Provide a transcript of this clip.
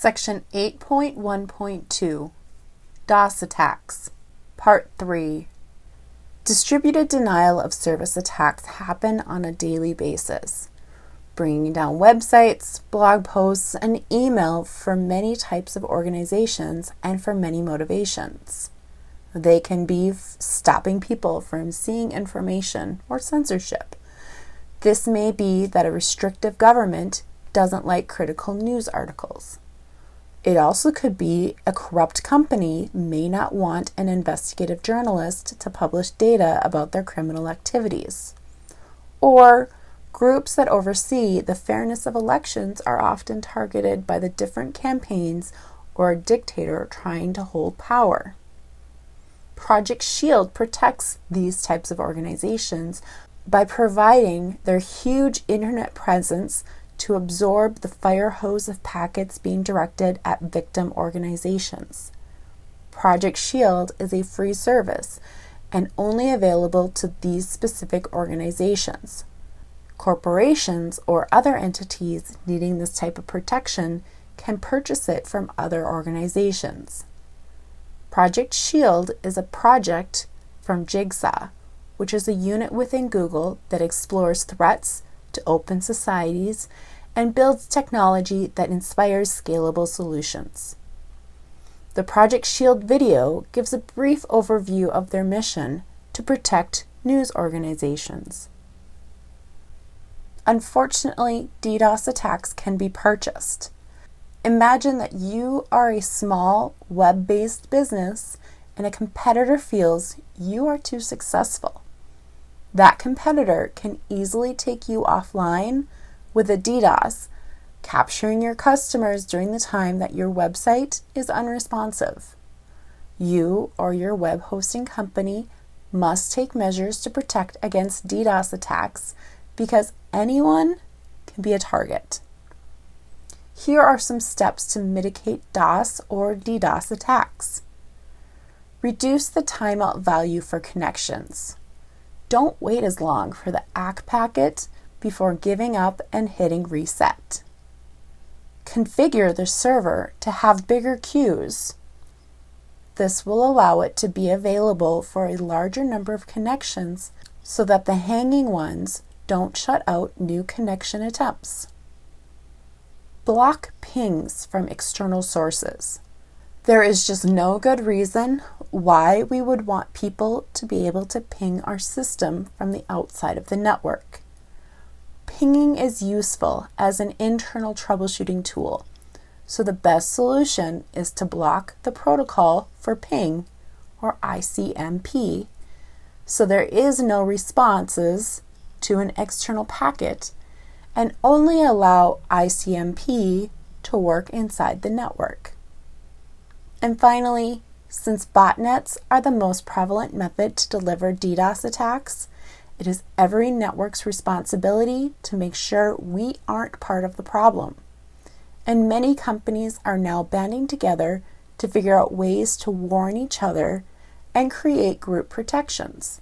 Section 8.1.2 DoS attacks, Part 3. Distributed denial of service attacks happen on a daily basis, bringing down websites, blog posts, and email for many types of organizations and for many motivations. They can be stopping people from seeing information or censorship. This may be that a restrictive government doesn't like critical news articles. It also could be a corrupt company may not want an investigative journalist to publish data about their criminal activities. Or groups that oversee the fairness of elections are often targeted by the different campaigns or a dictator trying to hold power. Project Shield protects these types of organizations by providing their huge internet presence to absorb the fire hose of packets being directed at victim organizations. Project Shield is a free service and only available to these specific organizations. Corporations or other entities needing this type of protection can purchase it from other organizations. Project Shield is a project from Jigsaw, which is a unit within Google that explores threats to open societies and builds technology that inspires scalable solutions. The Project Shield video gives a brief overview of their mission to protect news organizations. Unfortunately, DDoS attacks can be purchased. Imagine that you are a small web-based business and a competitor feels you are too successful. That competitor can easily take you offline with a DDoS, capturing your customers during the time that your website is unresponsive. You or your web hosting company must take measures to protect against DDoS attacks because anyone can be a target. Here are some steps to mitigate DoS or DDoS attacks. Reduce the timeout value for connections. Don't wait as long for the ACK packet before giving up and hitting reset. Configure the server to have bigger queues. This will allow it to be available for a larger number of connections so that the hanging ones don't shut out new connection attempts. Block pings from external sources. There is just no good reason why we would want people to be able to ping our system from the outside of the network. Pinging is useful as an internal troubleshooting tool, so the best solution is to block the protocol for ping, or ICMP, so there is no responses to an external packet and only allow ICMP to work inside the network. And finally, since botnets are the most prevalent method to deliver DDoS attacks, it is every network's responsibility to make sure we aren't part of the problem. And many companies are now banding together to figure out ways to warn each other and create group protections.